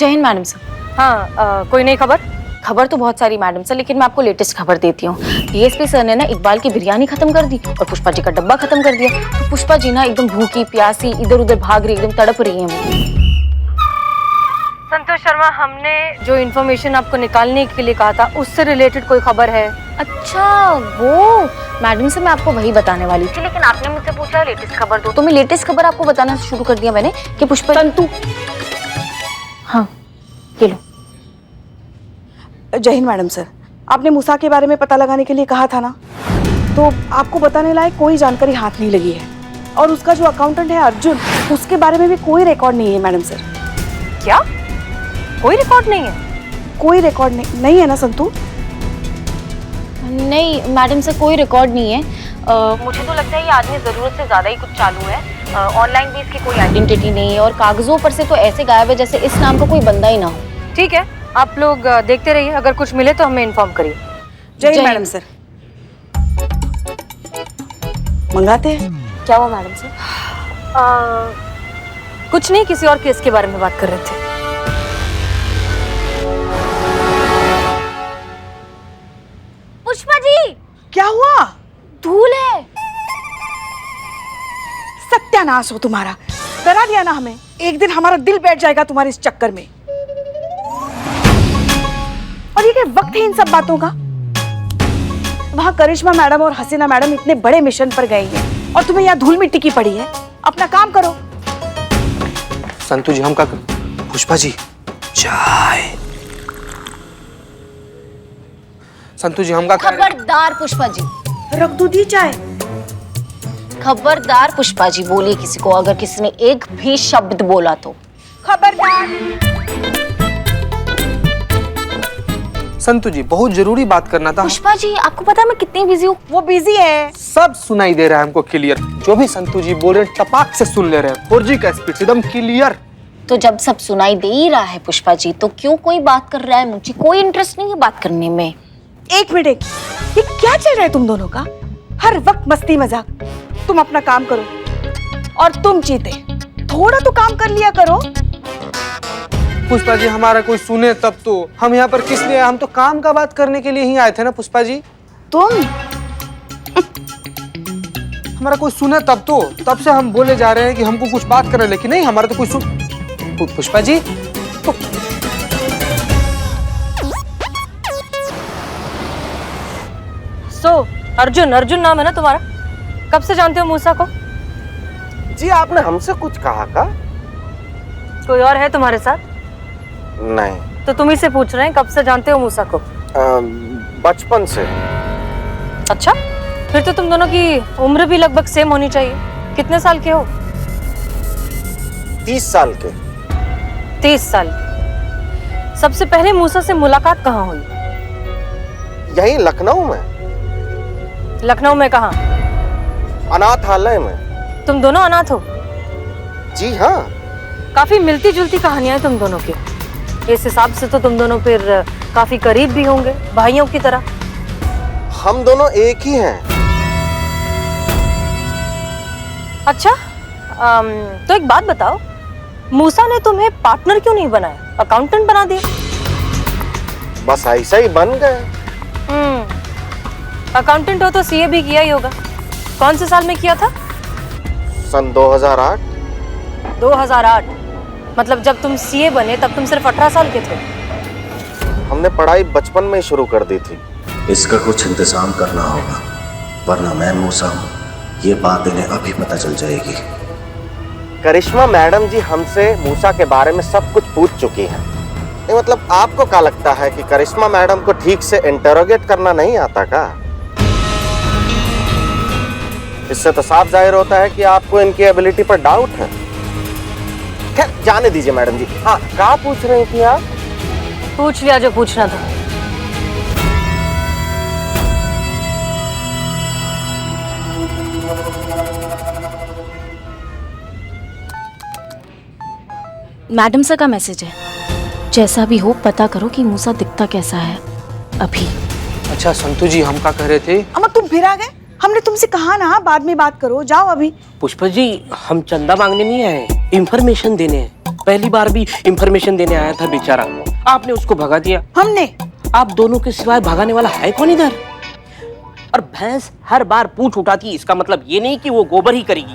जय Hind madam sir. हाँ, कोई नई खबर? खबर तो बहुत सारी मैडम सर, लेकिन मैं आपको लेटेस्ट खबर देती हूँ। डीएसपी सर ने ना इकबाल की बिरयानी खत्म कर दी और पुष्पा जी का डब्बा खत्म कर दिया। तो पुष्पा जी ना एकदम भूखी प्यासी इधर उधर भाग रही, एकदम तड़प रही है। संतोष शर्मा, हमने जो इन्फॉर्मेशन आपको निकालने के लिए कहा था उससे रिलेटेड कोई खबर है? अच्छा वो मैडम से मैं आपको वही बताने वाली थी, लेकिन आपने मुझसे पूछा लेटेस्ट खबर दो, तो मैं लेटेस्ट खबर आपको बताना शुरू कर दिया मैंने कि पुष्पा संतु। हाँ ये लो। जय हिंद मैडम सर, आपने मूसा के बारे में पता लगाने के लिए कहा था ना, तो आपको बताने लायक कोई जानकारी हाथ नहीं लगी है। और उसका जो अकाउंटेंट है अर्जुन, उसके बारे में भी कोई रिकॉर्ड नहीं है मैडम सर। क्या? कोई रिकॉर्ड नहीं है? कोई रिकॉर्ड नहीं है ना संतु? नहीं मैडम सर, कोई रिकॉर्ड नहीं है। मुझे तो लगता है ये आदमी जरूरत से ज्यादा ही कुछ चालू है। ऑनलाइन भी इसकी कोई आइडेंटिटी नहीं है और कागजों पर से तो ऐसे गायब है जैसे इस नाम का कोई बंदा ही ना हो। ठीक है, आप लोग देखते रहिए, अगर कुछ मिले तो हमें इन्फॉर्म करिए। जय हिंद मैडम सर। मंगाते हैं। क्या हुआ मैडम सर? कुछ नहीं, किसी और केस के बारे में बात कर रहे थे। पुष्पा जी, क्या हुआ? धूल है। सत्यानाश हो तुम्हारा, डरा दिया ना हमें। एक दिन हमारा दिल बैठ जाएगा तुम्हारे इस चक्कर में। और ये क्या वक्त है इन सब बातों का? वहां करिश्मा मैडम और हसीना मैडम इतने बड़े मिशन पर गई हैं और तुम्हें यहाँ धूल मिट्टी की पड़ी है। अपना काम करो। संतु जी, हम का पुष्पा जी चाय। संतु जी, हम का खबरदार पुष्पा जी, रख दो दी चाय। खबरदार पुष्पा जी, बोलिए किसी को अगर किसी ने एक भी शब्द बोला तो। खबरदार। संतु जी, बहुत जरूरी बात करना था। पुष्पा जी, आपको पता है मैं कितनी बिजी हूँ? वो बिजी है। सब सुनाई दे रहा है हमको क्लियर। जो भी संतु जी बोल रहे हैं टपाक से सुन ले रहे हैं। 4G का स्पीड एकदम क्लियर। तो जब सब सुनाई दे ही रहा है पुष्पा जी, तो क्यों कोई बात कर रहा है? मुझे कोई इंटरेस्ट नहीं है बात करने में। एक मिनट, ये क्या चल रहा है तुम दोनों का? हर वक्त मस्ती मजाक। तुम अपना काम करो। और तुम चीते, थोड़ा तो काम कर लिया करो। पुष्पा जी, हमारा कोई सुने तब तो। हम यहाँ पर किस लिए आए? हम तो काम का बात करने के लिए ही आए थे ना पुष्पा जी। तुम हमारा कोई सुने तब तो। तब से हम बोले जा रहे हैं कि हमको कुछ बात करना है, लेकिन नहीं, हमारा तो कोई सुन। पुष्पा जी तो अर्जुन नाम है ना तुम्हारा? कब से जानते हो मूसा को? जी, आपने हमसे कुछ कहा का? कोई और है तुम्हारे साथ? नहीं। तो तुम ही से पूछ रहे हैं कब से जानते हो मूसा को? बचपन से। अच्छा, फिर तो तुम दोनों की उम्र भी लगभग सेम होनी चाहिए। कितने साल के हो? 30 साल के। 30 साल। सबसे पहले मूसा से मुलाकात कहाँ हुई? यही लखनऊ में। लखनऊ में कहाँ? अनाथालय में। तुम दोनों अनाथ हो? जी हाँ। काफी मिलती जुलती कहानियां हैं तुम दोनों की। इस हिसाब से तो तुम दोनों फिर काफी करीब भी होंगे, भाइयों की तरह। हम दोनों एक ही हैं। अच्छा, तो एक बात बताओ, मूसा ने तुम्हें पार्टनर क्यों नहीं बनाया, अकाउंटेंट बना दिया? बस ऐसा ही बन गए। अकाउंटेंट हो तो सीए भी किया ही होगा। कौन से साल में किया था? सन 2008। 2008? मतलब जब तुम सीए बने तब तुम सिर्फ 18 साल के थे। हमने पढ़ाई बचपन में ही शुरू कर दी थी। इसका कुछ इंतजाम करना होगा, वरना मैं मूसा हूँ, ये बात इन्हें अभी पता चल जाएगी। करिश्मा मैडम जी हमसे मूसा के बारे में सब कुछ पूछ चुकी हैं। नहीं, मतलब आपको क्या लगता है कि करिश्मा मैडम को ठीक से इंटरोगेट करना नहीं आता का? इससे तो साफ जाहिर होता है कि आपको इनकी एबिलिटी पर डाउट है। खैर, जाने दीजिए मैडम जी। हाँ, क्या पूछ रही थी आप? पूछ लिया जो पूछना था। मैडम सर का मैसेज है, जैसा भी हो पता करो कि मूसा दिखता कैसा है अभी। अच्छा संतु जी, हम क्या कह रहे थे? अम्मा तुम फिर आ गए? हमने तुमसे कहा ना बाद में बात करो, जाओ अभी। पुष्पा जी, हम चंदा मांगने नहीं आए, इंफॉर्मेशन देने हैं। पहली बार भी इंफॉर्मेशन देने आया था बेचारा, आपने उसको भगा दिया। हमने? आप दोनों के सिवाय भगाने वाला है कौन इधर? और भैंस हर बार पूंछ उठाती है, इसका मतलब ये नहीं कि वो गोबर ही करेगी।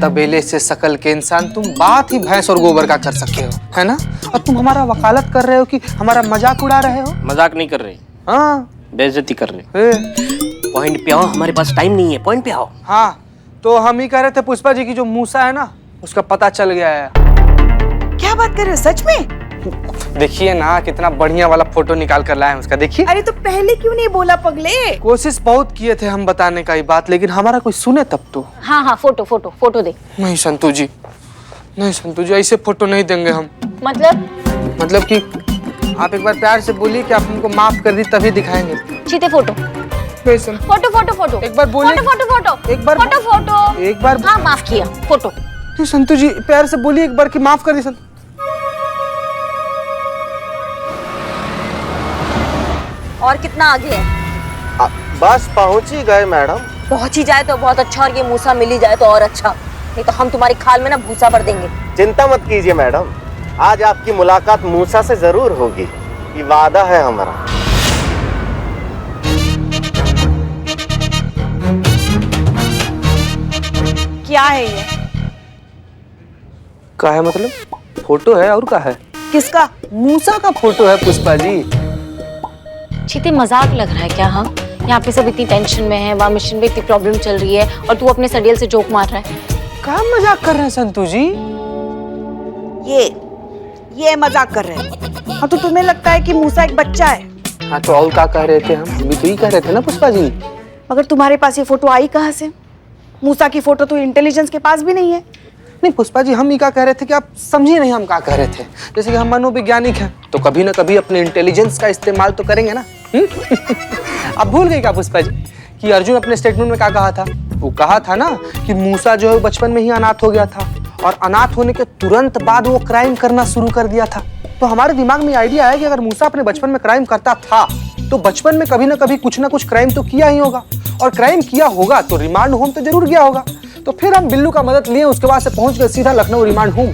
तबेले से शकल के इंसान, तुम बात ही भैंस और गोबर का कर सके हो, है ना? और तुम हमारा वकालत कर रहे हो कि हमारा मजाक उड़ा रहे हो? मजाक नहीं कर रहे, हाँ, बेइज्जती कर रहे। ए, पॉइंट पे आओ, हमारे पास टाइम नहीं है, पॉइंट पे आओ। हाँ, तो हम ही कह रहे थे पुष्पा जी की जो मूसा है ना, उसका पता चल गया है। क्या बात कर रहे हो, सच में? देखिए ना कितना बढ़िया वाला फोटो निकाल कर लाए हैं उसका, देखिए। अरे तो पहले क्यों नहीं बोला पगले? कोशिश बहुत किए थे हम बताने का ये बात, लेकिन हमारा कोई सुने तब तो। हाँ हाँ, फोटो फोटो फोटो दे। नहीं संतू जी, नहीं संतू जी, ऐसे फोटो नहीं देंगे हम। मतलब कि आप एक बार प्यार से बोलिए कि आप हमको माफ कर दी तभी दिखाएंगे। चीते फोटो फोटो फोटो फोटो एक बार बोलिए। फोटो फोटो फोटो एक बार फोटो फोटो एक बार। हाँ, माफ किया, फोटो। तो संतू जी प्यार से बोलिए एक बार कि माफ कर दी संतू। और कितना आगे है? बस पहुंच ही गए मैडम। पहुंच ही जाए तो बहुत अच्छा, और ये मूसा मिल ही जाए तो और अच्छा, नहीं तो हम तुम्हारी खाल में ना भूसा भर देंगे। चिंता मत कीजिए मैडम, आज आपकी मुलाकात मूसा से जरूर होगी, ये वादा है हमारा। क्या है ये? का है मतलब? फोटो है और का है? किसका? मूसा का फोटो है पुष्पा जी। चीते मजाक लग रहा है क्या? हाँ, यहाँ पे सब इतनी टेंशन में है, वहाँ मिशन में इतनी प्रॉब्लम चल रही है और तू अपने सडियल से जोक मार रहा है। क्या मजाक कर रहे हैं संतू जी? ये मजाक कर रहे हैं। हाँ, तो तुम्हें लगता है कि मूसा एक बच्चा है? हाँ, तो और क्या कह रहे थे हम? भी तो ही कह रहे थे ना पुष्पा जी। मगर तुम्हारे पास ये फोटो आई कहाँ से? मूसा की फोटो तो इंटेलिजेंस के पास भी नहीं है। नहीं पुष्पा जी, हम ही क्या कह रहे थे कि आप समझिए नहीं हम क्या कह रहे थे। जैसे कि हम मनोवैज्ञानिक हैं तो कभी ना कभी अपने इंटेलिजेंस का इस्तेमाल तो करेंगे ना। आप भूल गए क्या पुष्पा जी कि अर्जुन अपने स्टेटमेंट में क्या कहा था? वो कहा था ना कि मूसा जो है बचपन में ही अनाथ हो गया था और अनाथ होने के तुरंत बाद वो क्राइम करना शुरू कर दिया था। तो हमारे दिमाग में आइडिया आया कि अगर मूसा अपने बचपन में क्राइम करता था तो बचपन में कभी ना कभी कुछ ना कुछ क्राइम तो किया ही होगा, और क्राइम किया होगा तो रिमांड होम तो जरूर गया होगा। तो फिर हम बिल्लू का मदद लिए, उसके बाद से पहुंच गए सीधा लखनऊ रिमांड होम,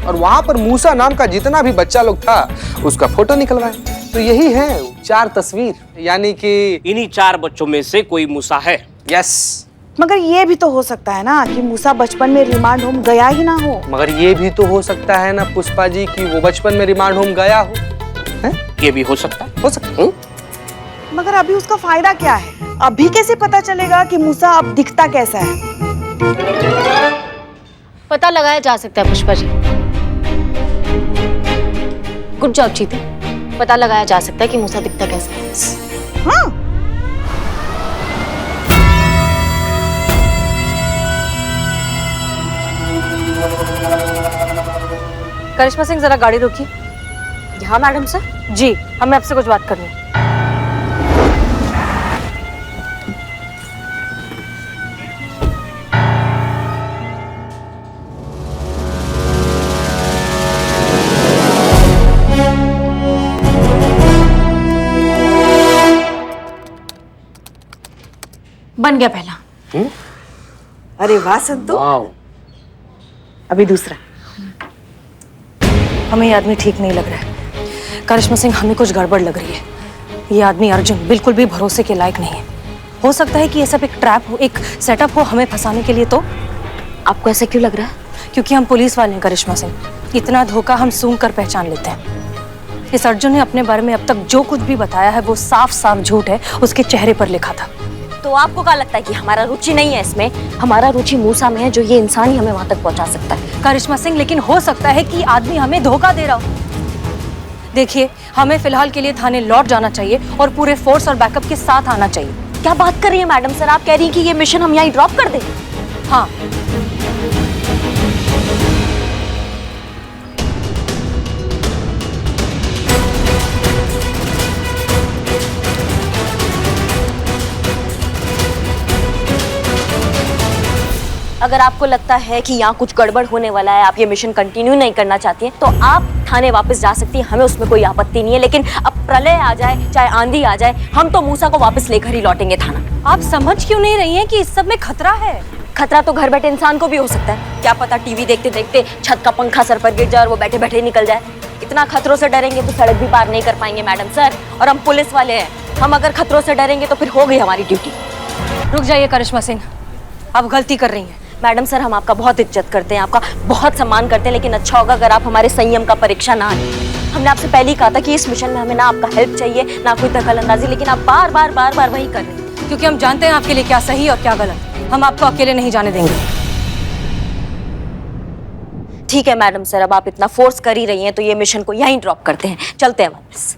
और वहां पर मूसा नाम का जितना भी बच्चा लोग था उसका फोटो निकलवाए। तो यही है 4 तस्वीर, यानी कि इन्हीं 4 बच्चों में से कोई मूसा है। यस। मगर ये भी तो हो सकता है ना कि मूसा बचपन में रिमांड होम गया ही ना हो। मगर ये भी तो हो सकता है ना पुष्पा जी कि वो बचपन में रिमांड होम गया हो। है? ये भी हो सकता है। हो सकता है। मगर अभी उसका फायदा क्या है? अभी कैसे पता चलेगा कि मूसा अब दिखता कैसा है? पता लगाया जा सकता है पुष्पा जी। गुड जॉब चीते, पता लगाया जा सकता है कि मूसा दिखता कैसा है। हाँ। करिश्मा सिंह, जरा गाड़ी रोकिए। यहाँ मैडम सर? जी, हमें आपसे कुछ बात करनी है। बन गया पहला। अरे वाह संतू। वाओ। अभी दूसरा। हमें ये आदमी ठीक नहीं लग रहा है। करिश्मा सिंह, हमें कुछ गड़बड़ लग रही है। ये आदमी अर्जुन बिल्कुल भी भरोसे के लायक नहीं है। हो सकता है कि ये सब एक ट्रैप हो, एक सेटअप हो हमें फंसाने के लिए। तो आपको ऐसा क्यों लग रहा है? क्योंकि हम पुलिस वाले हैं करिश्मा सिंह, इतना धोखा हम सूंघ कर पहचान लेते हैं। इस अर्जुन ने अपने बारे में अब तक जो कुछ भी बताया है वो साफ साफ झूठ है, उसके चेहरे पर लिखा था। तो आपको क्या लगता है कि हमारा रुचि नहीं है इसमें? हमारा रुचि मूसा में है, जो ये इंसान ही हमें वहां तक पहुंचा सकता है। करिश्मा सिंह, लेकिन हो सकता है कि आदमी हमें धोखा दे रहा हो। देखिए, हमें फिलहाल के लिए थाने लौट जाना चाहिए और पूरे फोर्स और बैकअप के साथ आना चाहिए। क्या बात कर रही है मैडम सर? आप कह रही हैं कि ये मिशन हम यहाँ ड्रॉप कर दें? हाँ। अगर आपको लगता है कि यहाँ कुछ गड़बड़ होने वाला है, आप ये मिशन कंटिन्यू नहीं करना चाहती हैं, तो आप थाने वापस जा सकती हैं, हमें उसमें कोई आपत्ति नहीं है। लेकिन अब प्रलय आ जाए चाहे आंधी आ जाए, हम तो मूसा को वापस लेकर ही लौटेंगे थाना। आप समझ क्यों नहीं रही हैं कि इस सब में खतरा है? खतरा तो घर बैठे इंसान को भी हो सकता है। क्या पता टीवी देखते देखते छत का पंखा सर पर गिर जाए और वो बैठे बैठे निकल जाए। इतना खतरों से डरेंगे तो सड़क भी पार नहीं कर पाएंगे मैडम सर। और हम पुलिस वाले हैं, हम अगर खतरों से डरेंगे तो फिर हो गई हमारी ड्यूटी। रुक जाइए करिश्मा सिंह, आप गलती कर रही हैं। मैडम सर, हम आपका बहुत इज्जत करते हैं, आपका बहुत सम्मान करते हैं, लेकिन अच्छा होगा अगर आप हमारे संयम का परीक्षा ना लें। हमने आपसे पहले ही कहा था कि इस मिशन में हमें ना आपका हेल्प चाहिए ना कोई दखलंदाजी, लेकिन आप बार बार बार बार वही कर रहे हैं। क्योंकि हम जानते हैं आपके लिए क्या सही और क्या गलत। हम आपको अकेले नहीं जाने देंगे। ठीक है मैडम सर, अब आप इतना फोर्स कर ही रही हैं तो ये मिशन को यहीं ड्रॉप करते हैं, चलते हैं वापस।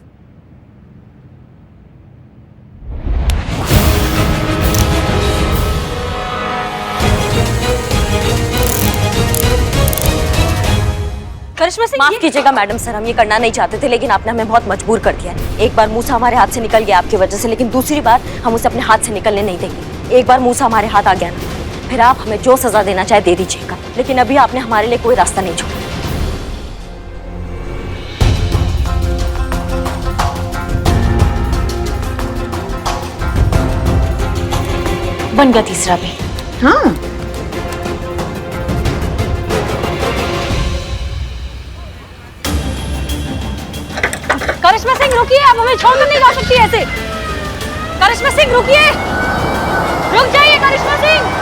करिश्मा सिंह, माफ कीजिएगा मैडम सर, हम ये करना नहीं चाहते थे, लेकिन आपने हमें बहुत मजबूर कर दिया है। एक बार मूसा हमारे हाथ से निकल गया आपकी वजह से, लेकिन दूसरी बार हम उसे अपने हाथ से निकलने नहीं देंगे। एक बार मूसा हमारे हाथ आ गया ना, फिर आप हमें जो सजा देना चाहे दे दीजिएगा, लेकिन अभी आपने हमारे लिए कोई रास्ता नहीं छोड़ा। बन गया तीसरा भी। हाँ, करिश्मा सिंह रुकिए, आप हमें छोड़कर नहीं जा सकती ऐसे। करिश्मा सिंह रुकिए, रुक जाइए करिश्मा सिंह।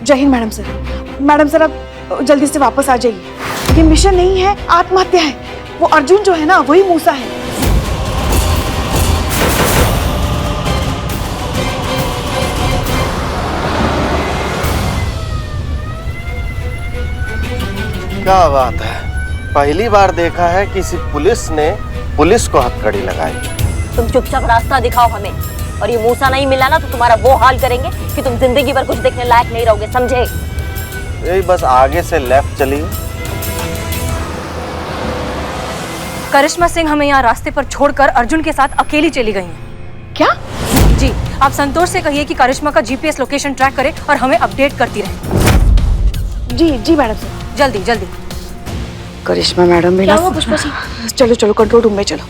जय Hind madam sir. Madam sir, आप जल्दी से वापस आ जाइए। ये मिशन नहीं है, आत्महत्या है। वो अर्जुन जो है ना, वही मूसा है। क्या बात है, पहली बार देखा है किसी पुलिस ने पुलिस को हथकड़ी लगाई। तुम चुपचाप रास्ता दिखाओ हमें, और ये मूसा नहीं मिला ना तो तुम्हारा वो हाल करेंगे कि तुम जिंदगी भर कुछ देखने लायक नहीं रहोगे, समझे? यही बस आगे से लेफ्ट चलिए। करिश्मा सिंह हमें यहाँ रास्ते पर छोड़कर अर्जुन के साथ अकेली चली गई हैं। क्या? जी, आप संतोष से कहिए कि करिश्मा का जीपीएस लोकेशन ट्रैक करे और हमें अपडेट करती रहे। जी जी मैडम सर। जल्दी जल्दी। करिश्मा मैडम में क्या हुआ पुष्पा जी? चलो चलो कंट्रोल रूम में चलो।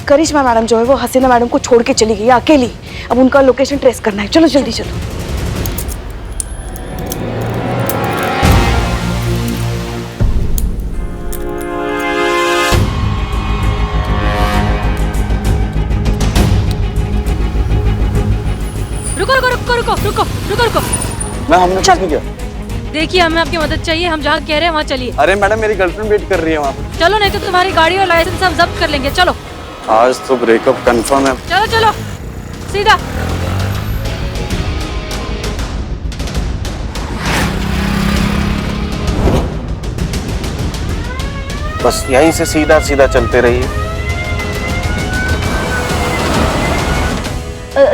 करिश्मा मैडम जो है वो हसीना मैडम को छोड़ के चली गई है अकेली। अब उनका लोकेशन ट्रेस करना है। चलो जल्दी चलो। रुको रुको रुको रुको रुको रुको रुको। मैं हमने कुछ नहीं किया। देखिए, हमें आपकी मदद चाहिए, हम जहाँ कह रहे हैं वहाँ चलिए। अरे मैडम, मेरी गर्लफ्रेंड वेट कर रही है वहाँ पे। चलो, नहीं तो तुम्हारी गाड़ी और लाइसेंस हम जब्त कर लेंगे। चलो आज तो ब्रेकअप कंफर्म है। चलो चलो सीधा। बस यहीं से सीधा सीधा चलते रहिए।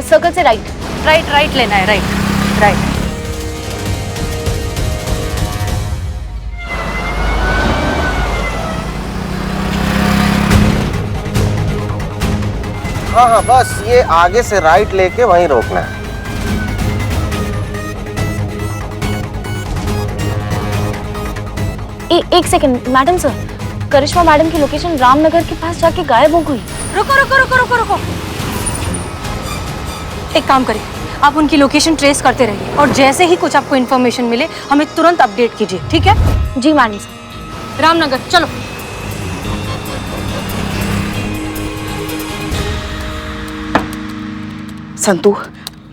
सर्कल से राइट। राइट राइट लेना है, राइट राइट। हाँ हाँ, बस ये आगे से राइट लेके वहीं रोकना है। एक सेकंड मैडम सर, करिश्मा मैडम की लोकेशन रामनगर के पास जाके गायब हो गई। रुको रुको रुको रुको रुको। एक काम करिए, आप उनकी लोकेशन ट्रेस करते रहिए और जैसे ही कुछ आपको इन्फॉर्मेशन मिले हमें तुरंत अपडेट कीजिए, ठीक है? जी मैडम सर। रामनगर चलो। संतू,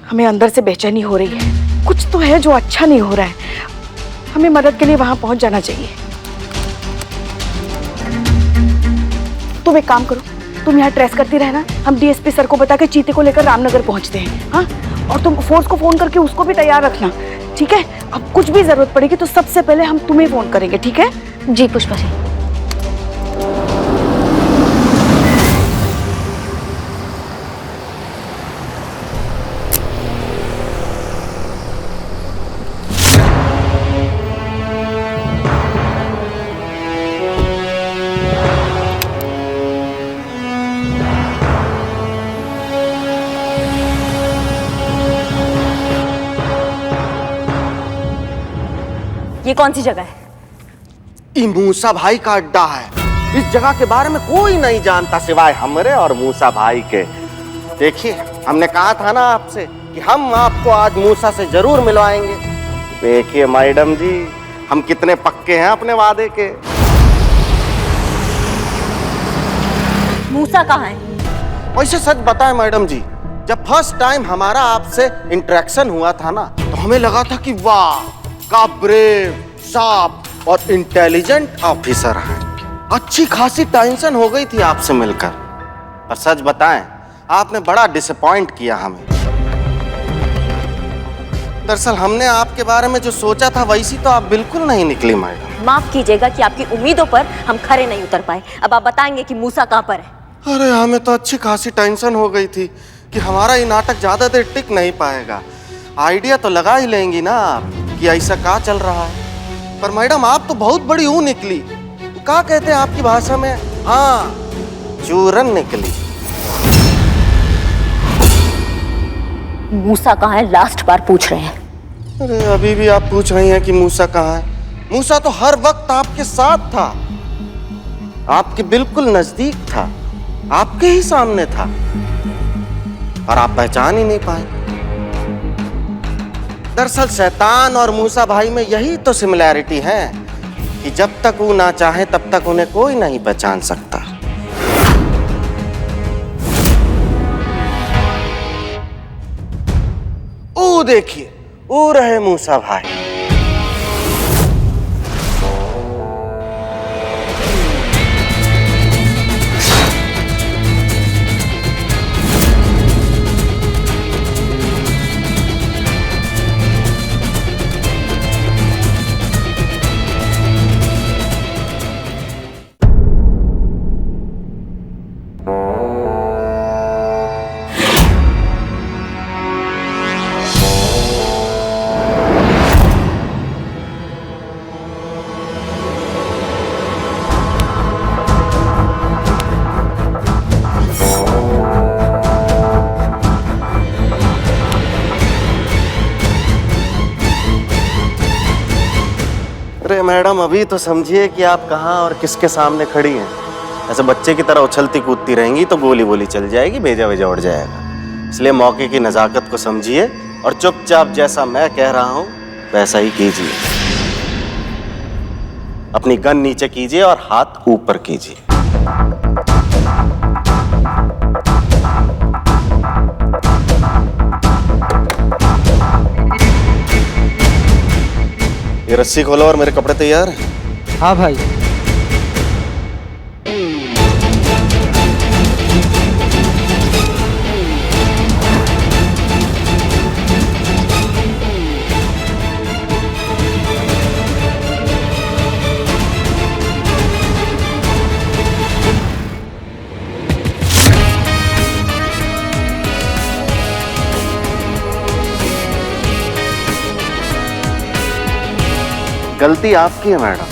हमें अंदर से बेचैनी हो रही है। कुछ तो है जो अच्छा नहीं हो रहा है। हमें मदद के लिए वहां पहुंच जाना चाहिए। तुम एक काम करो, तुम यहाँ ट्रेस करती रहना, हम डीएसपी सर को बता के चीते को लेकर रामनगर पहुँचते हैं। हाँ, और तुम फोर्स को फोन करके उसको भी तैयार रखना, ठीक है? अब कुछ भी जरूरत पड़ेगी तो सबसे पहले हम तुम्हें फोन करेंगे, ठीक है? जी पुष्पा जी। ये कौन सी जगह है? ये मूसा भाई का अड्डा है। इस जगह के बारे में कोई नहीं जानता सिवाय हमरे और मूसा भाई के। देखिए, हमने कहा था ना आपसे कि हम आपको आज मूसा से जरूर मिलवाएंगे। देखिए मैडम जी, हम कितने पक्के हैं अपने वादे के। मूसा कहाँ है? वैसे सच बताएं मैडम जी, जब फर्स्ट टाइम हमारा आपसे इंटरेक्शन हुआ था ना, तो हमें लगा था कि वाह, का ब्रेव, शार्प और इंटेलिजेंट ऑफिसर है। अच्छी खासी टेंशन हो गई थी आपसे मिलकर। पर सच बताएं, आपने बड़ा डिसअपॉइंट किया हमें। दरअसल हमने आपके बारे में जो सोचा था वैसी तो आप बिल्कुल नहीं निकली मैडम। माफ कीजिएगा कि आपकी उम्मीदों पर हम खरे नहीं उतर पाए। अब आप बताएंगे कि मूसा कहाँ पर है? अरे हमें तो अच्छी खासी टेंशन हो गई थी कि हमारा ये नाटक ज्यादा देर टिक नहीं पाएगा। आइडिया तो लगा ही लेंगी ना आप कि ऐसा क्या चल रहा है। पर मैडम आप तो बहुत बड़ी ऊ निकली। क्या कहते हैं आपकी भाषा में? हाँ, चूरन निकली। मूसा कहाँ है? लास्ट बार पूछ रहे हैं। अरे अभी भी आप पूछ रही हैं कि मूसा कहाँ है? मूसा तो हर वक्त आपके साथ था, आपके बिल्कुल नजदीक था, आपके ही सामने था, और आप पहचान ही नहीं पाए। दरअसल शैतान और मूसा भाई में यही तो सिमिलैरिटी है कि जब तक वो ना चाहे तब तक उन्हें कोई नहीं पहचान सकता। ओ देखिए, वो रहे मूसा भाई। अरे मैडम, अभी तो समझिए कि आप कहाँ और किसके सामने खड़ी हैं। ऐसे बच्चे की तरह उछलती कूदती रहेंगी तो गोली बोली चल जाएगी, भेजा भेजा उड़ जाएगा। इसलिए मौके की नजाकत को समझिए और चुपचाप जैसा मैं कह रहा हूं वैसा ही कीजिए। अपनी गन नीचे कीजिए और हाथ ऊपर कीजिए। ये रस्सी खोलो और मेरे कपड़े तैयार हैं? हाँ भाई। गलती आपकी है मैडम,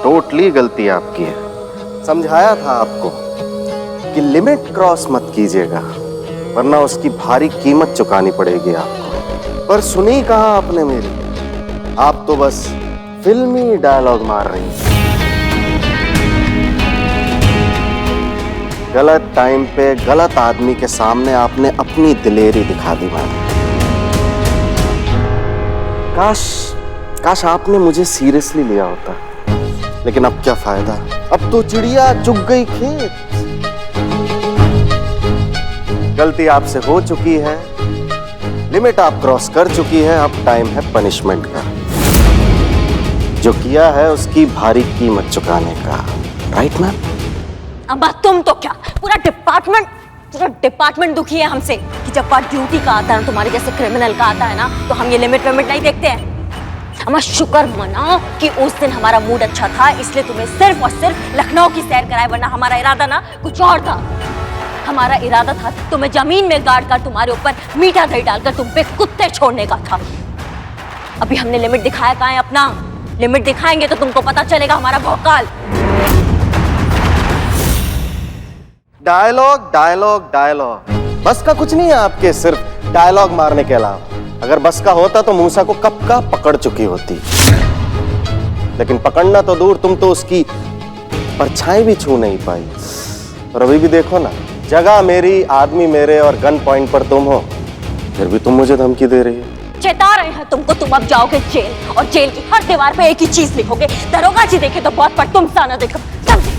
टोटली गलती आपकी है। समझाया था आपको कि लिमिट क्रॉस मत कीजिएगा वरना उसकी भारी कीमत चुकानी पड़ेगी आपको। पर सुनी कहाँ आपने मेरी? आप तो बस फिल्मी डायलॉग मार रही हैं। गलत टाइम पे गलत आदमी के सामने आपने अपनी दिलेरी दिखा दी मैडम। काश आपने मुझे सीरियसली लिया होता, लेकिन अब क्या फायदा, अब तो चिड़िया चुग गई खेत। गलती आपसे हो चुकी है, लिमिट आप क्रॉस कर चुकी है, अब टाइम है पनिशमेंट का। जो किया है उसकी भारी कीमत चुकाने का। Right ma'am? अम्मा तुम तो क्या, पूरा डिपार्टमेंट दुखी है हमसे कि जब बात ड्यूटी का आता है, तुम्हारे जैसे क्रिमिनल का आता है ना, तो हम ये लिमिट नहीं देखते हैं। अम्मा शुक्र मनाओ कि उस दिन हमारा मूड अच्छा था, इसलिए तुम्हें सिर्फ और सिर्फ लखनऊ की सैर कराए, वरना हमारा इरादा ना कुछ और था। हमारा इरादा था तुम्हें जमीन में गाड़ कर तुम्हारे ऊपर मीठा दही डालकर तुम पे कुत्ते छोड़ने का था। अभी हमने लिमिट दिखाया कहाँ है अपना? लिमिट दिखाएंगे तो तुमको पता चलेगा हमारा भौकाल। डायलॉग डायलॉग डायलॉग, बस का कुछ नहीं है आपके, सिर्फ डायलॉग मारने के अलावा। अगर बस का होता तो मूसा को कब का पकड़ चुकी होती, लेकिन पकड़ना तो दूर, तुम तो उसकी परछाई भी छू नहीं पाई। और अभी भी देखो ना, जगह मेरी, आदमी मेरे और गन पॉइंट पर तुम हो, फिर भी तुम मुझे धमकी दे रही हो। चेता रहे हैं तुमको, तुम अब जाओगे जेल, और जेल की हर दीवार पे एक ही चीज लिखोगे, दरोगा जी देखे तो बहुत, पर तुम साना देखो। समझे?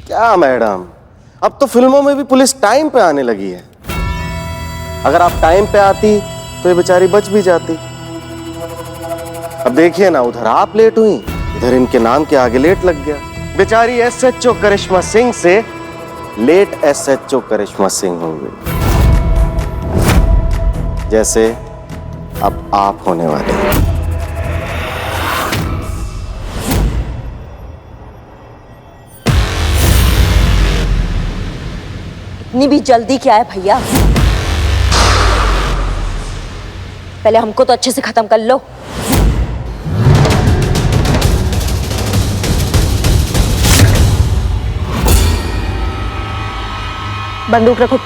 क्या मैडम, अब तो फिल्मों में भी पुलिस टाइम पे आने लगी है। अगर आप टाइम पे आती तो ये बेचारी बच भी जाती। अब देखिए ना, उधर आप लेट हुई, इधर इनके नाम के आगे लेट लग गया। बेचारी एसएचओ करिश्मा सिंह से लेट एसएचओ करिश्मा सिंह हो गई, जैसे अब आप होने वाले हैं। इतनी भी जल्दी क्या है भैया? पहले हमको तो अच्छे से खत्म कर लो। बंदूक रखो।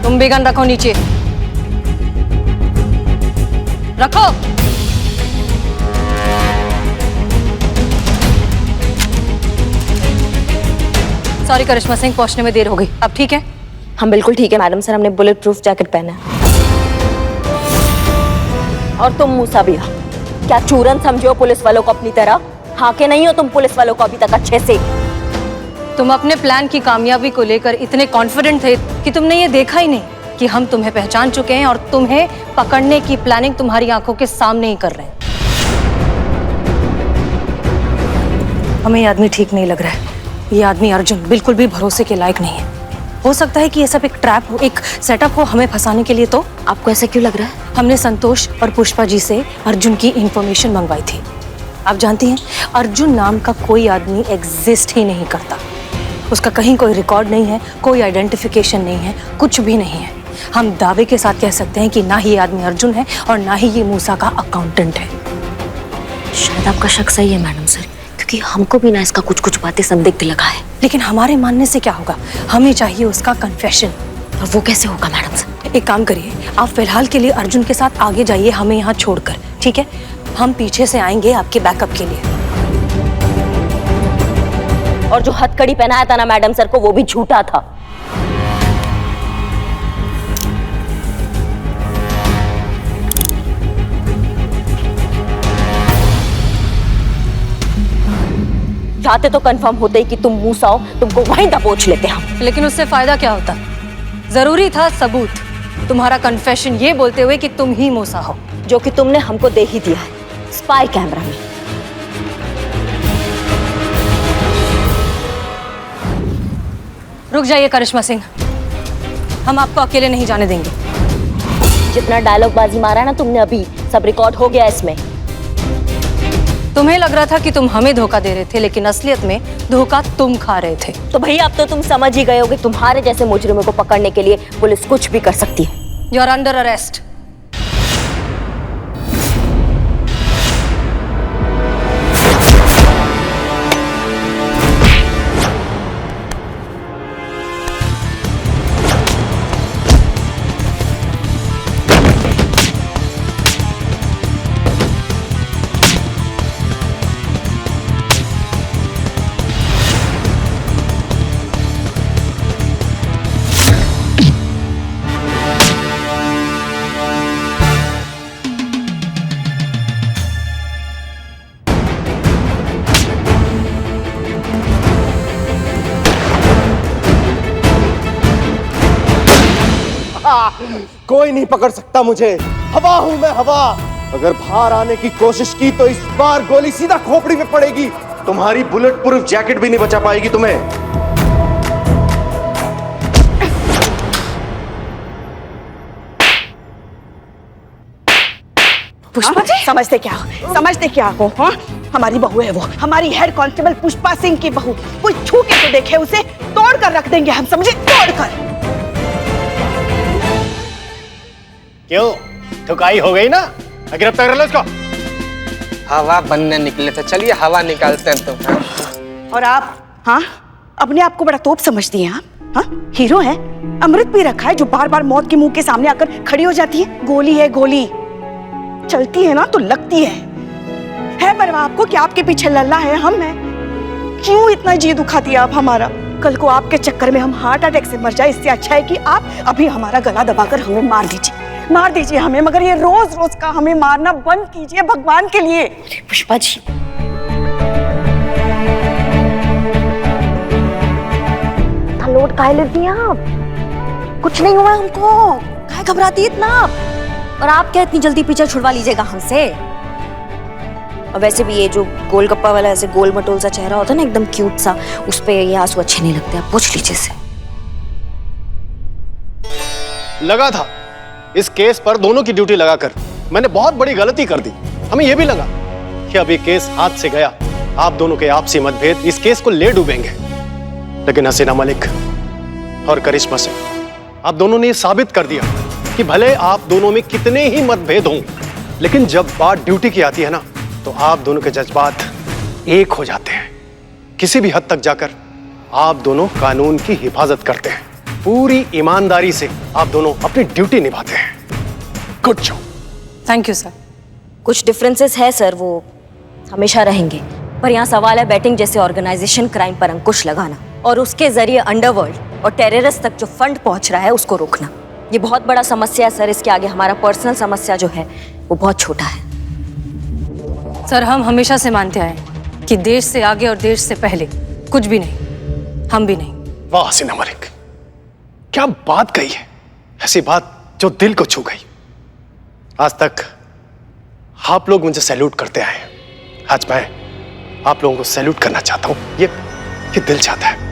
तुम भी गन रखो नीचे, रखो। सॉरी करिश्मा सिंह, पहुंचने में देर हो गई। अब ठीक है? हम बिल्कुल ठीक है मैडम सर, हमने बुलेट प्रूफ जैकेट पहना है। और तुम मूसा भैया, क्या चूरन समझो पुलिस वालों को अपनी तरह? हाँ के नहीं हो तुम पुलिस वालों को अभी तक अच्छे से? तुम अपने प्लान की कामयाबी को लेकर इतने कॉन्फिडेंट थे कि तुमने ये देखा ही नहीं कि हम तुम्हें पहचान चुके हैं और तुम्हें पकड़ने की प्लानिंग तुम्हारी आंखों के सामने ही कर रहे हैं। हमें ये आदमी ठीक नहीं लग रहा है। ये आदमी अर्जुन बिल्कुल भी भरोसे के लायक नहीं है। हो सकता है कि ये सब एक ट्रैप हो, एक सेटअप हो हमें फंसाने के लिए। तो आपको ऐसा क्यों लग रहा है? हमने संतोष और पुष्पा जी से अर्जुन की इंफॉर्मेशन मंगवाई थी। आप जानती हैं, अर्जुन नाम का कोई आदमी एग्जिस्ट ही नहीं करता। उसका कहीं कोई रिकॉर्ड नहीं है, कोई आइडेंटिफिकेशन नहीं है, कुछ भी नहीं है। हम दावे के साथ कह सकते हैं कि ना ही ये आदमी अर्जुन है और ना ही ये मूसा का अकाउंटेंट है। शायद आपका शक सही है मैडम सर, क्योंकि हमको भी ना इसका कुछ कुछ बातें संदिग्ध लगा है। लेकिन हमारे मानने से क्या होगा? हमें चाहिए उसका कन्फेशन। और वो कैसे होगा मैडम सर? एक काम करिए, आप फिलहाल के लिए अर्जुन के साथ आगे जाइए, हमें यहाँ छोड़कर, ठीक है? हम पीछे से आएंगे आपके बैकअप के लिए। और जो हथकड़ी पहनाया था ना मैडम सर को, वो भी झूठा था। जाते तो कंफर्म होते ही कि तुम मूसा हो, तुमको वहीं दबोच लेते हम। लेकिन उससे फायदा क्या होता? जरूरी था सबूत, तुम्हारा कन्फेशन ये बोलते हुए कि तुम ही मूसा हो, जो कि तुमने हमको दे ही दिया है स्पाई कैमरा में। रुक जाइए करिश्मा सिंह, हम आपको अकेले नहीं जाने देंगे। जितना डायलॉग बाजी मारा ना तुमने अभी, सब रिकॉर्ड हो गया इसमें। तुम्हें लग रहा था कि तुम हमें धोखा दे रहे थे, लेकिन असलियत में धोखा तुम खा रहे थे। तो भैया अब तो तुम समझ ही गए होगे, तुम्हारे जैसे मुजरिमों को पकड़ने के लिए पुलिस कुछ भी कर सकती है। You are under arrest. कोई नहीं पकड़ सकता मुझे, हवा हूं मैं हवा। अगर बाहर आने की कोशिश की तो इस बार गोली सीधा खोपड़ी में पड़ेगी। तुम्हारी बुलेट प्रूफ जैकेट भी नहीं बचा पाएगी तुम्हें। पुष्पा जी समझते क्या हो? हाँ, हमारी बहू है वो, हमारी हेड कांस्टेबल पुष्पा सिंह की बहू। कोई छू के तो देखे उसे, तोड़ कर रख देंगे हम, समझे? तोड़ कर। क्यों ठुकाई हो गई ना? गिरफ्तार कर लो इसको। हवा बनने निकले थे, चलिए हवा निकालते हैं तुम। और आप, हाँ, अपने आप को बड़ा तोप समझती हैं आप? हाँ, हीरो है, अमृत पी रखा है जो बार बार मौत के मुंह के सामने आकर खड़ी हो जाती है। गोली है गोली, चलती है ना तो लगती है परवाह आपको कि आपके पीछे लल्ला है, हम हैं। क्यों इतना जी दुखाती है आप हमारा? कल को आपके चक्कर में हम हार्ट अटैक से मर जाए, इससे अच्छा है कि आप अभी हमारा गला दबाकर हमें मार दीजिए हमें, मगर ये रोज रोज का हमें मारना बंद कीजिए भगवान के लिए। पुष्पा जी, लोड काहे लेती हैं आप? कुछ नहीं हुआ हमको, काहे घबराती इतना? और आप क्या इतनी जल्दी पीछे छुड़वा लीजिएगा हमसे? और वैसे भी ये जो गोलगप्पा वाला ऐसे गोल मटोल सा चेहरा होता है ना, एकदम क्यूट सा, उस पे ये आंसू अच्छे नहीं लगते। आप पूछ लीजिए से। लगा था इस केस पर दोनों की ड्यूटी लगाकर मैंने बहुत बड़ी गलती कर दी। हमें यह भी लगा कि अब ये केस हाथ से गया, आप दोनों के आपसी मतभेद इस केस को ले डूबेंगे। लेकिन हसीना मलिक और करिश्मा सिंह, आप दोनों ने साबित कर दिया कि भले आप दोनों में कितने ही मतभेद हों, लेकिन जब बात ड्यूटी की आती है ना, तो आप दोनों के जज्बात एक हो जाते हैं। किसी भी हद तक जाकर आप दोनों कानून की हिफाजत करते हैं, पूरी ईमानदारी से आप दोनों अपनी ड्यूटी निभाते हैं। Good job. Thank you sir. कुछ डिफरेंसेस है सर, वो हमेशा रहेंगे, पर यहाँ सवाल है बैटिंग जैसे ऑर्गेनाइजेशन क्राइम पर अंकुश लगाना और उसके जरिए अंडरवर्ल्ड और टेररिस्ट तक जो फंड पहुंच रहा है उसको रोकना। ये बहुत बड़ा समस्या है सर, इसके आगे हमारा पर्सनल समस्या जो है वो बहुत छोटा है। सर, हम हमेशा से मानते आए हैं कि देश से आगे और देश से पहले कुछ भी नहीं, हम भी नहीं। वाह हसीना मलिक, क्या बात कही है, ऐसी बात जो दिल को छू गई। आज तक आप लोग मुझे सैल्यूट करते आए हैं, आज मैं आप लोगों को सैल्यूट करना चाहता हूं। ये दिल चाहता है।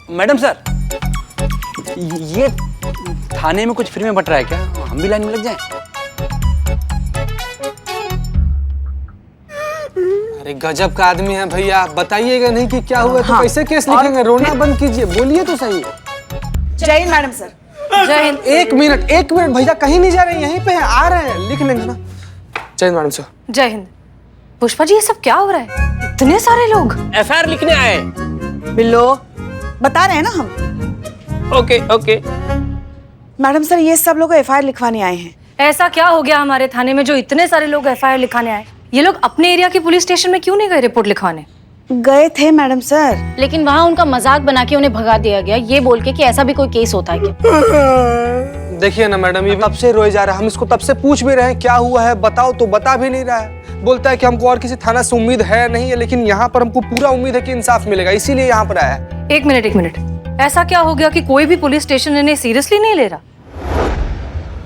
मैडम सर, ये थाने में कुछ फ्री में बट रहा है क्या? हम भी लाइन में लग जाएं? अरे गजब का आदमी है भैया, बताइएगा नहीं कि क्या हुआ तो कैसे केस लिखेंगे? रोना बंद कीजिए, बोलिए तो सही। जय हिंद मैडम सर। जय हिंद। एक मिनट भैया, कहीं नहीं जा रहे हैं, यहीं पे हैं, आ रहे हैं, लिख लेंगे ना। जय हिंद मैडम साहब। जय हिंद। पुष्पा जी, ये सब क्या हो रहा है? इतने सारे लोग। एफआईआर लिखने आए। बिल्लो, बता रहे हैं ना हम। Okay okay. मैडम सर, ये सब लोग एफआईआर लिखवाने आए हैं। ऐसा क्या हो गया हमारे थाने में जो इतने सारे लोग एफआईआर लिखाने आए? ये लोग अपने एरिया के पुलिस स्टेशन में क्यों नहीं गए रिपोर्ट लिखवाने? गए थे मैडम सर, लेकिन वहाँ उनका मजाक बना के उन्हें भगा दिया गया, ये बोल के कि ऐसा भी कोई केस होता है क्या? देखिए ना मैडम, ये तब से रोए जा रहा है, हम इसको तब से पूछ भी रहे हैं क्या हुआ है, बताओ, तो बता भी नहीं रहा है। बोलता है कि हमको और किसी थाना से उम्मीद है नहीं है, लेकिन यहाँ पर हमको पूरा उम्मीद है कि इंसाफ मिलेगा, इसीलिए यहाँ पर आया है। एक मिनट, ऐसा क्या हो गया कि कोई भी पुलिस स्टेशन इन्हें सीरियसली नहीं ले रहा?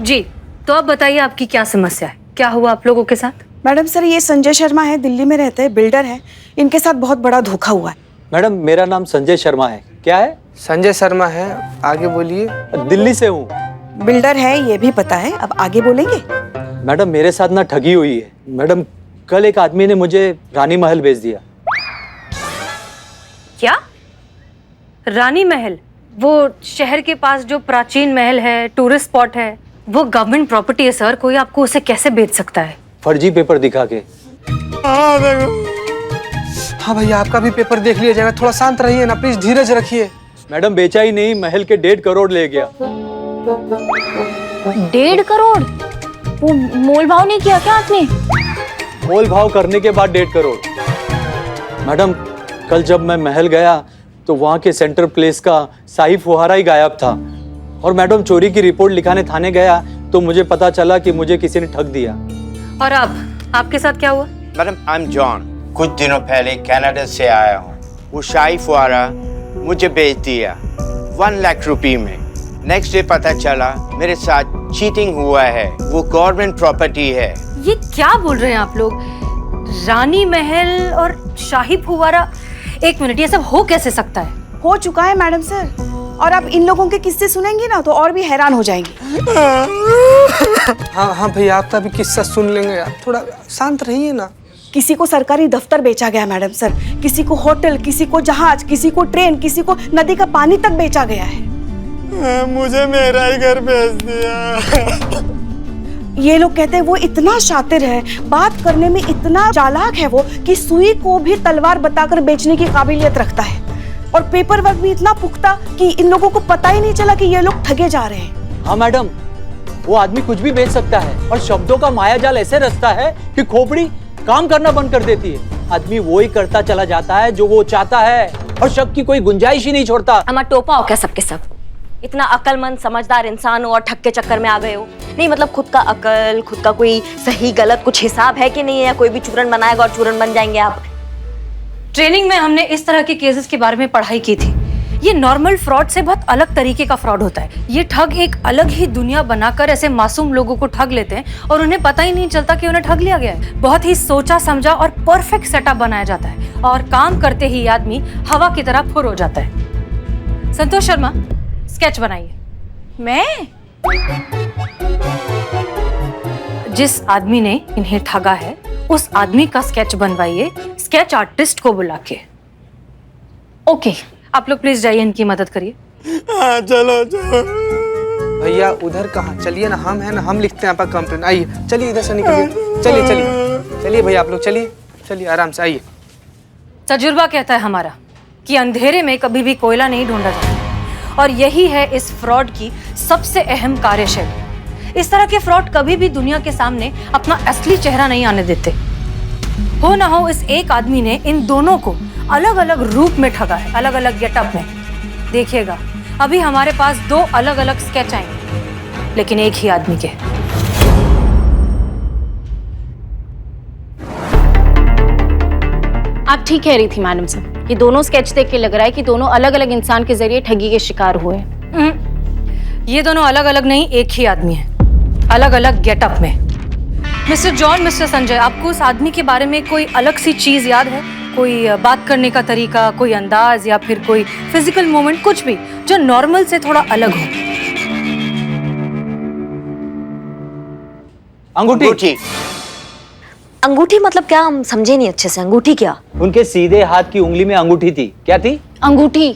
जी, तो अब बताइए आपकी क्या समस्या है, क्या हुआ आप लोगों के साथ? मैडम सर, ये संजय शर्मा है, दिल्ली में रहते हैं, बिल्डर है, इनके साथ बहुत बड़ा धोखा हुआ है। मैडम, मेरा नाम संजय शर्मा है। क्या है? संजय शर्मा है, आगे बोलिए। दिल्ली से हूँ। बिल्डर है, ये भी पता है, अब आगे बोलेंगे? मैडम, मेरे साथ ना ठगी हुई है। मैडम, कल एक आदमी ने मुझे रानी महल भेज दिया। क्या? रानी महल? वो शहर के पास जो प्राचीन महल है, टूरिस्ट स्पॉट है, वो गवर्नमेंट प्रॉपर्टी है सर, कोई आपको उसे कैसे बेच सकता है? फर्जी पेपर दिखा के। हाँ भैया, आपका भी पेपर देख लिया जाएगा, थोड़ा शांत रहिए ना प्लीज, धीरज रखिए। मैडम, बेचा ही नहीं, महल के 1.5 करोड़ ले गया। 1.5 करोड़? वो मोल भाव नहीं किया क्या आपने? मोल भाव करने के बाद 1.5 करोड़। मैडम, कल जब मैं महल गया तो वहाँ के सेंटर प्लेस का शाही फुहारा ही गायब था। और मैडम, चोरी की रिपोर्ट लिखाने थाने गया तो मुझे पता चला कि मुझे किसी ने ठग दिया। और अब आपके साथ क्या हुआ? मैडम, आई एम जॉन, कुछ दिनों पहले कनाडा से आया हूँ। वो शाही फुहारा मुझे बेच दिया 1 लाख रुपए में। नेक्स्ट डे पता चला मेरे साथ चीटिंग हुआ है, वो गवर्नमेंट प्रॉपर्टी है। ये क्या बोल रहे हैं आप लोग? रानी महल और शाही फुहारा? एक मिनट, ये सब हो कैसे सकता है? हो चुका है मैडम सर, और आप इन लोगों के किस्से सुनेंगी ना तो और भी हैरान हो जाएंगी। हाँ भैया, आपका भी किस्सा सुन लेंगे, आप थोड़ा शांत रहिए ना। किसी को सरकारी दफ्तर बेचा गया मैडम सर, किसी को होटल, किसी को जहाज, किसी को ट्रेन, किसी को नदी का पानी तक बेचा गया है। मुझे मेरा ही घर भेज दिया। ये लोग कहते हैं वो इतना शातिर है, बात करने में इतना चालाक है वो कि सुई को भी तलवार बताकर बेचने की काबिलियत रखता है, और पेपर वर्क भी इतना पुख्ता कि इन लोगों को पता ही नहीं चला कि ये लोग ठगे जा रहे हैं। हाँ मैडम, वो आदमी कुछ भी बेच सकता है और शब्दों का मायाजाल ऐसे रचता है कि खोपड़ी काम करना बंद कर देती है। आदमी वो ही करता चला जाता है जो वो चाहता है और शक की कोई गुंजाइश ही नहीं छोड़ता। हमारा टोपा हो क्या सबके सब? इतना अक्लमंद समझदार इंसान हो और ठग के चक्कर में आ गए हो? नहीं मतलब खुद का अकल, खुद का कोई सही गलत कुछ हिसाब है कि नहीं है? या कोई भी चूरन बनाएगा और चूरन बन जाएंगे आप? ट्रेनिंग में हमने इस तरह के केसेस के बारे में पढ़ाई की थी। ये नॉर्मल फ्रॉड से बहुत अलग तरीके का फ्रॉड होता है। ये ठग एक अलग ही दुनिया बनाकर ऐसे मासूम लोगों को ठग लेते हैं और उन्हें पता ही नहीं चलता कि उन्हें ठग लिया गया है। बहुत ही सोचा समझा और परफेक्ट सेटअप बनाया जाता है और काम करते ही आदमी हवा की तरह फुर हो जाता है। संतोष शर्मा, स्केच बनाइए। मैं? जिस आदमी ने इन्हें ठगा है उस आदमी का स्केच बनवाइए, स्केच आर्टिस्ट को बुला के। ओके, आप लोग प्लीज जाइए, इनकी मदद करिए। चलो भैया, उधर कहाँ, चलिए ना, हम है ना, हम लिखते हैं आपका कंप्लेन। आइए, चलिए इधर से निकलिए, चलिए भैया, आप लोग चलिए आराम से, आइए। तजुर्बा कहता है हमारा कि अंधेरे में कभी भी कोयला नहीं ढूंढा जाता, और यही है इस फ्रॉड की सबसे अहम कार्यशैली। इस तरह के फ्रॉड कभी भी दुनिया के सामने अपना असली चेहरा नहीं आने देते। हो ना हो, इस एक आदमी ने इन दोनों को अलग अलग रूप में ठगा है, अलग अलग गेटअप में। देखिएगा, अभी हमारे पास 2 अलग अलग स्केच आएंगे, लेकिन एक ही आदमी के। आप ठीक कह रही थी मैडम साहब, ये दोनों स्केच देख के लग रहा है कि दोनों अलग अलग इंसान के जरिए ठगी के शिकार हुए। ये दोनों अलग अलग नहीं, एक ही आदमी है, अलग अलग गेटअप में। मिस्टर जॉन, मिस्टर संजय, आपको उस आदमी के बारे में कोई अलग सी चीज याद है? कोई बात करने का तरीका, कोई अंदाज, या फिर कोई फिजिकल मूवमेंट, कुछ भी जो नॉर्मल से थोड़ा अलग हो? अंगूठी। अंगूठी मतलब क्या? हम समझे नहीं अच्छे से। अंगूठी क्या? उनके सीधे हाथ की उंगली में अंगूठी थी। क्या थी? अंगूठी।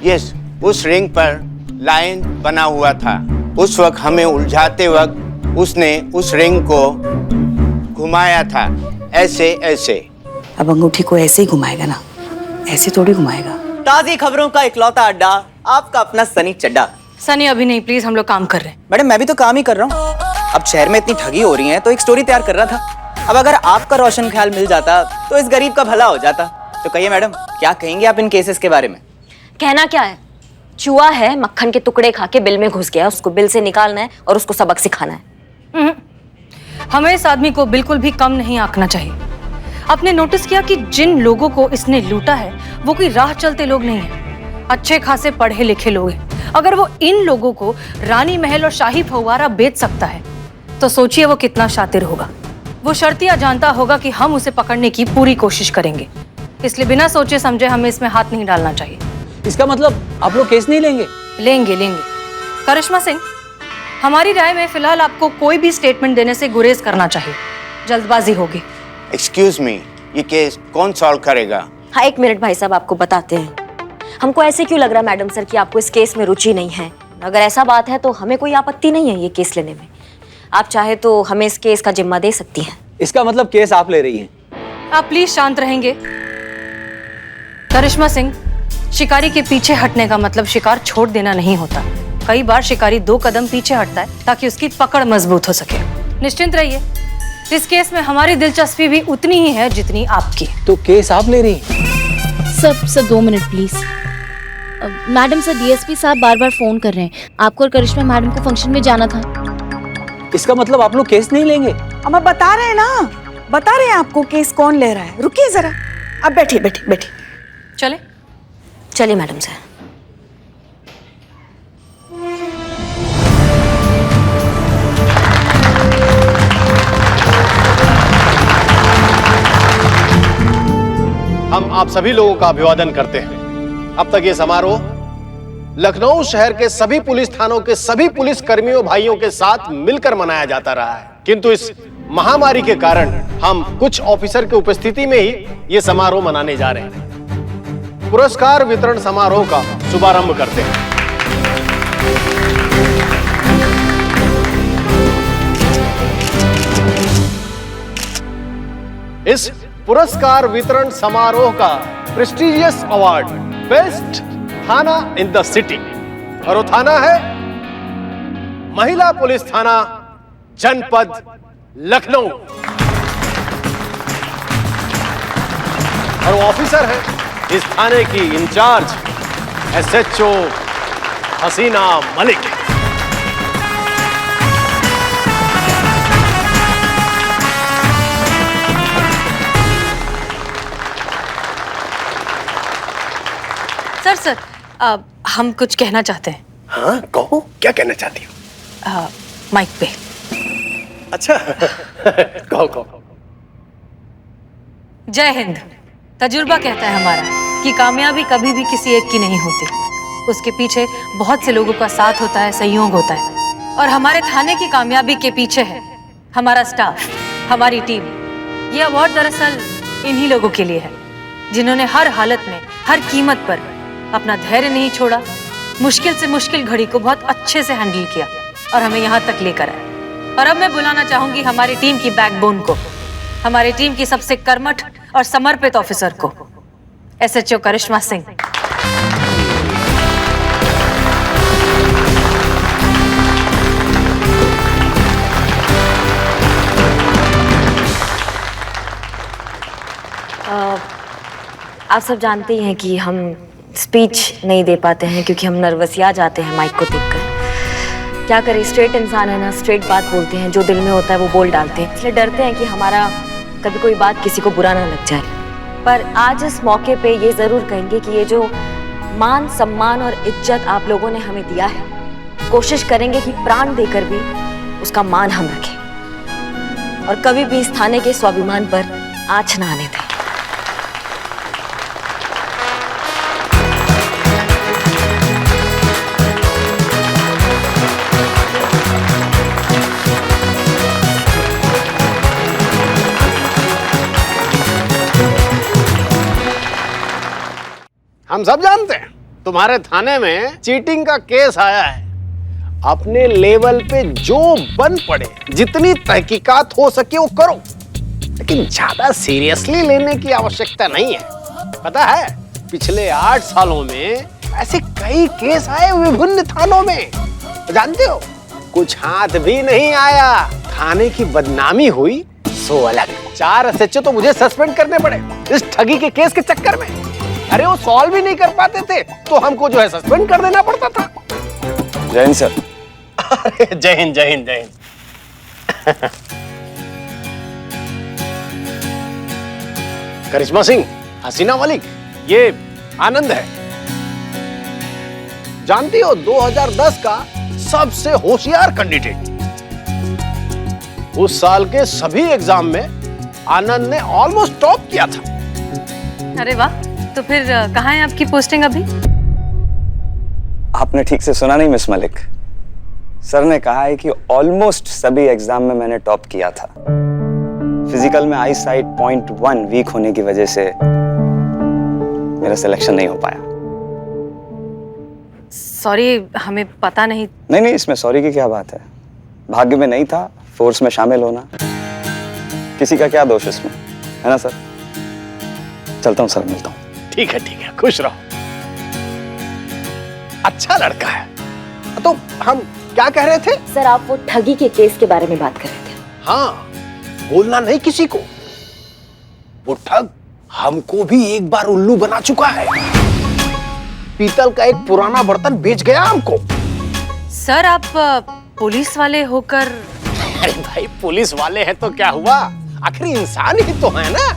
यस, उस रिंग पर लाइन बना हुआ था। उस वक्त हमें उलझाते वक्त उसने उस रिंग को घुमाया था, ऐसे ऐसे। अब अंगूठी को ऐसे ही घुमाएगा ना, ऐसे थोड़ी घुमाएगा। ताज़ी खबरों का इकलौता अड्डा, आपका अपना सनी चड्डा। सनी अभी नहीं, प्लीज, हम लोग काम कर रहे हैं। मैडम मैं भी तो काम ही कर रहा हूँ। अब शहर में इतनी ठगी हो रही है तो एक स्टोरी तैयार कर रहा था। अब अगर आपका रोशन ख्याल मिल जाता तो इस गरीब का भला हो जाता। तो कहिए मैडम, क्या कहेंगे आप इन केसेस के बारे में? कहना क्या है, चूहा है, मक्खन के टुकड़े खा के बिल में घुस गया, उसको बिल से निकालना है और उसको सबक सिखाना है। हमें इस आदमी को बिल्कुल भी कम नहीं आंकना चाहिए। आपने नोटिस किया कि जिन लोगों को इसने लूटा है वो कोई राह चलते लोग नहीं हैं, अच्छे खासे पढ़े लिखे लोग हैं। अगर वो इन लोगों को रानी महल और शाही फव्वारा बेच सकता है तो सोचिए वो कितना शातिर होगा। वो शर्तिया जानता होगा कि हम उसे पकड़ने की पूरी कोशिश करेंगे, इसलिए बिना सोचे समझे हमें इसमें हाथ नहीं डालना चाहिए। इसका मतलब आप लोग केस नहीं लेंगे? लेंगे लेंगे। करिश्मा सिंह, हमारी राय में फिलहाल आपको कोई भी स्टेटमेंट देने से गुरेज करना चाहिए, जल्दबाजी होगी। एक्सक्यूज मी, ये केस कौन सॉल्व करेगा? हाँ, एक मिनट भाई साहब, आपको बताते हैं। हमको ऐसे क्यों लग रहा है मैडम सर कि आपको इस केस में रुचि नहीं है? अगर ऐसा बात है तो हमें कोई आपत्ति नहीं है ये केस लेने में। आप चाहे तो हमें इस केस का जिम्मा दे सकती हैं। इसका मतलब केस आप ले रही हैं? आप प्लीज शांत रहेंगे? करिश्मा सिंह, शिकारी के पीछे हटने का मतलब शिकार छोड़ देना नहीं होता। कई बार शिकारी 2 कदम पीछे हटता है ताकि उसकी पकड़ मजबूत हो सके। निश्चिंत रहिए, इस केस में हमारी दिलचस्पी भी उतनी ही है जितनी आपकी। तो केस आप ले रही हैं? Sir 2 minute please. Madam sir, DSP साहब बार बार फोन कर रहे हैं, आपको और करिश्मा मैडम को फंक्शन में जाना था। इसका मतलब आप लोग केस नहीं लेंगे? हम बता रहे हैं ना, बता रहे हैं आपको केस कौन ले रहा है। रुकिए जरा, अब बैठिए बैठिए बैठिए। चले चलिए मैडम सर। हम आप सभी लोगों का अभिवादन करते हैं। अब तक ये समारोह लखनऊ शहर के सभी पुलिस थानों के सभी पुलिस कर्मियों भाइयों के साथ मिलकर मनाया जाता रहा है, किंतु इस महामारी के कारण हम कुछ ऑफिसर की उपस्थिति में ही ये समारोह मनाने जा रहे हैं। पुरस्कार वितरण समारोह का शुभारंभ करते हैं। इस पुरस्कार वितरण समारोह का प्रेस्टिजियस अवार्ड बेस्ट थाना इन द सिटी, और वो थाना है महिला पुलिस थाना जनपद लखनऊ, और वो ऑफिसर है इस थाने की इंचार्ज SHO हसीना मलिक। सर हम कुछ कहना चाहते हैं। हाँ कहो, क्या कहना चाहती हो? माइक पे। अच्छा कहो। जय हिंद। तजुर्बा कहता है हमारा कि कामयाबी कभी भी किसी एक की नहीं होती, उसके पीछे बहुत से लोगों का साथ होता है, सहयोग होता है। और हमारे थाने की कामयाबी के पीछे है हमारा स्टाफ, हमारी टीम। ये अवार्ड दरअसल इन्हीं लोगों के लिए है जिन्होंने हर हालत में, हर कीमत पर अपना धैर्य नहीं छोड़ा, मुश्किल से मुश्किल घड़ी को बहुत अच्छे से हैंडल किया और हमें यहाँ तक लेकर आए। और अब मैं बुलाना चाहूंगी हमारी टीम की बैकबोन को, हमारी टीम की सबसे कर्मठ और समर्पित ऑफिसर को, SHO करिश्मा सिंह। आप सब जानते ही हैं कि हम स्पीच नहीं दे पाते हैं क्योंकि हम नर्वसिया जाते हैं माइक को देखकर। क्या करें, स्ट्रेट इंसान है ना, स्ट्रेट बात बोलते हैं, जो दिल में होता है वो बोल डालते हैं, इसलिए डरते हैं कि हमारा कभी कोई बात किसी को बुरा ना लग जाए। पर आज इस मौके पे ये ज़रूर कहेंगे कि ये जो मान सम्मान और इज्जत आप लोगों ने हमें दिया है, कोशिश करेंगे कि प्राण देकर भी उसका मान हम रखें और कभी भी इस थाने के स्वाभिमान पर आँच ना आने दें। हम सब जानते हैं तुम्हारे थाने में चीटिंग का केस आया है। अपने लेवल पे जो बन पड़े, जितनी तहकीकात हो सके वो करो, लेकिन ज्यादा सीरियसली लेने की आवश्यकता नहीं है। पता है, पिछले 8 सालों में ऐसे कई केस आए विभिन्न थानों में। जानते हो, कुछ हाथ भी नहीं आया, थाने की बदनामी हुई सो अलग। 4 SHO तो मुझे सस्पेंड करने पड़े इस ठगी के केस के चक्कर में। अरे वो सॉल्व भी नहीं कर पाते थे तो हमको जो है सस्पेंड कर देना पड़ता था। जय हिंद सर। अरे जय हिंद, जय हिंद, जय हिंद। करिश्मा सिंह, हसीना मलिक, ये आनंद है। जानती हो, 2010 का सबसे होशियार कैंडिडेट। उस साल के सभी एग्जाम में आनंद ने ऑलमोस्ट टॉप किया था। अरे वाह, तो फिर कहाँ है आपकी पोस्टिंग अभी? आपने ठीक से सुना नहीं मिस मलिक। सर ने कहा है कि ऑलमोस्ट सभी एग्जाम में मैंने टॉप किया था। फिजिकल में आई साइट 0.1 वीक होने की वजह से मेरा सिलेक्शन नहीं हो पाया। सॉरी, हमें पता नहीं। नहीं, इसमें सॉरी की क्या बात है। भाग्य में नहीं था फोर्स में शामिल होना, किसी का क्या दोष इसमें, है ना सर? चलता हूँ सर, मिलता हूँ। ठीक है, ठीक है, खुश रहो। अच्छा लड़का है। तो हम क्या कह रहे थे? सर, आप वो ठगी के केस के बारे में बात कर रहे थे। हाँ, बोलना नहीं किसी को। वो ठग हमको भी एक बार उल्लू बना चुका है। पीतल का एक पुराना बर्तन बेच गया हमको। सर, आप पुलिस वाले होकर? अरे भाई, पुलिस वाले हैं तो क्या हुआ, आखिर इंसान ही तो है ना।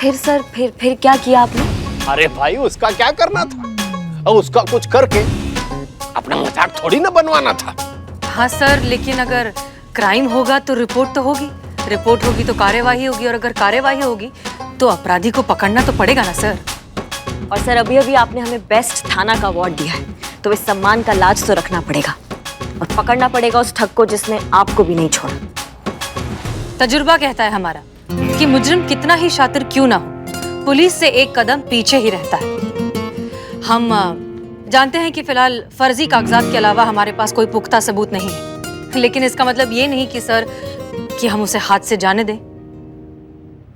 फिर सर, फिर क्या किया आपने? अरे भाई, उसका क्या करना था, और उसका कुछ करके अपना मजाक थोड़ी ना बनवाना था। हाँ सर, लेकिन अगर क्राइम होगा तो रिपोर्ट तो होगी, रिपोर्ट होगी तो कार्यवाही होगी, और अगर कार्यवाही होगी तो अपराधी को पकड़ना तो पड़ेगा ना सर। और सर, अभी अभी आपने हमें बेस्ट थाना का अवार्ड दिया है, तो इस सम्मान का लाज तो रखना पड़ेगा और पकड़ना पड़ेगा उस ठग को जिसने आपको भी नहीं छोड़ा। तजुर्बा कहता है हमारा कि मुजरिम कितना ही शातिर क्यों ना हो, पुलिस से एक कदम पीछे ही रहता है। हम जानते हैं कि फिलहाल फर्जी कागजात के अलावा हमारे पास कोई पुख्ता सबूत नहीं है, लेकिन इसका मतलब ये नहीं कि सर कि हम उसे हाथ से जाने दें।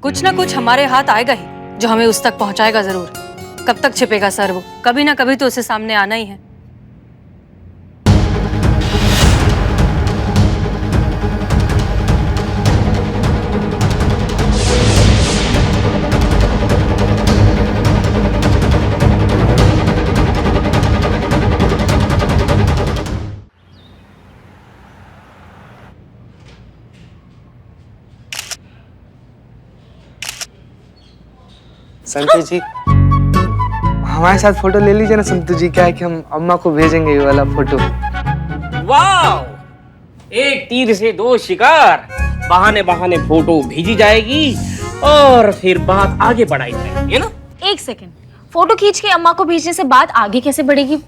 कुछ ना कुछ हमारे हाथ आएगा ही जो हमें उस तक पहुंचाएगा जरूर। कब तक छिपेगा सर वो? कभी ना कभी तो उसे सामने आना ही है। संतु जी, हमारे साथ फोटो ले लीजिए ना संतु जी। क्या है कि हम अम्मा को भेजेंगे ये वाला फोटो। वाह, एक तीर से 2 शिकार। बहाने बहाने फोटो भेजी जाएगी और फिर बात आगे बढ़ाई जाएगी, है ना? एक सेकंड, फोटो खींच के अम्मा को भेजने से बात आगे कैसे बढ़ेगी?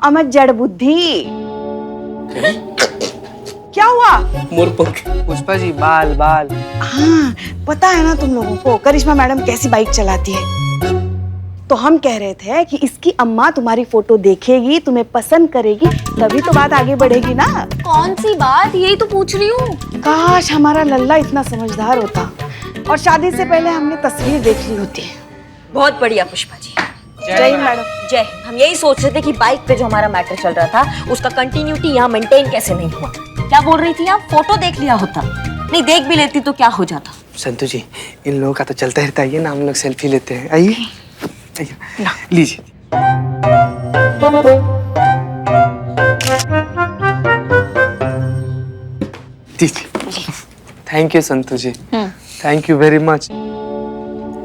अम्मा जड़ बुद्धि। क्या हुआ? पुष्पा जी, बाल बाल। हाँ, पता है ना तुम लोगों को करिश्मा मैडम कैसी बाइक चलाती है। तो हम कह रहे थे कि इसकी अम्मा तुम्हारी फोटो देखेगी, तुम्हें पसंद करेगी, तभी तो बात आगे बढ़ेगी ना। कौन सी बात, यही तो पूछ रही हूँ। काश हमारा लल्ला इतना समझदार होता और शादी से पहले हमने तस्वीर देख ली होती। बहुत बढ़िया पुष्पा जी। जय हिंद मैडम। जय। हम यही सोच रहे थे कि बाइक पे जो हमारा मैटर चल रहा था उसका कंटिन्यूटी यहाँ मेंटेन कैसे नहीं हुआ। क्या बोल रही थी आप? फोटो देख लिया होता, नहीं देख भी लेती तो क्या हो जाता। संतु जी, इन लोगों का तो चलता रहता है ना, हम लोग सेल्फी लेते हैं। आइए लीजिए। Thank you Santu ji, thank you very much.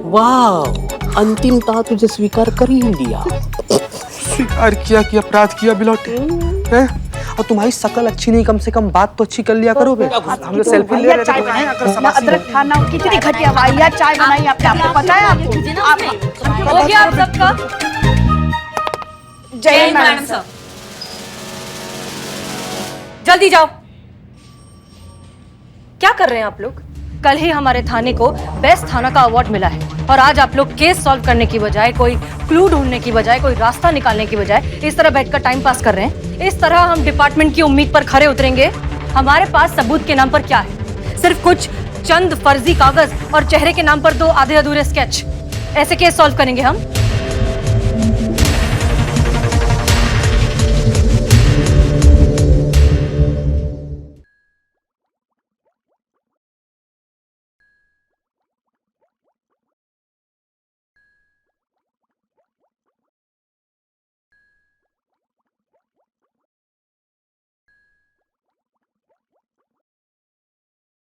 वाह, अंतिमतः तुझे स्वीकार कर ही लिया। स्वीकार किया कि अपराध किया बिलौटे हैं? और तुम्हारी शकल अच्छी नहीं, कम से कम बात तो अच्छी कर लिया करो बे। हम लोग सेल्फी ले रहे थे ना अदरक खाना, कितनी घटिया वाहियात चाय बनाई आपने, आपको पता है? आपको हो गया आप सबका? जय हिंद मैडम साहब। जल्दी जाओ। क्या कर रहे हैं आप लोग? कल ही हमारे थाने को बेस्ट थाना का अवार्ड मिला है और आज आप लोग केस सॉल्व करने की बजाय, कोई क्लू ढूंढने की बजाय, कोई रास्ता निकालने की बजाय इस तरह बैठकर टाइम पास कर रहे हैं। इस तरह हम डिपार्टमेंट की उम्मीद पर खरे उतरेंगे? हमारे पास सबूत के नाम पर क्या है? सिर्फ कुछ चंद फर्जी कागज और चेहरे के नाम पर 2 आधे अधूरे स्केच। ऐसे केस सॉल्व करेंगे हम?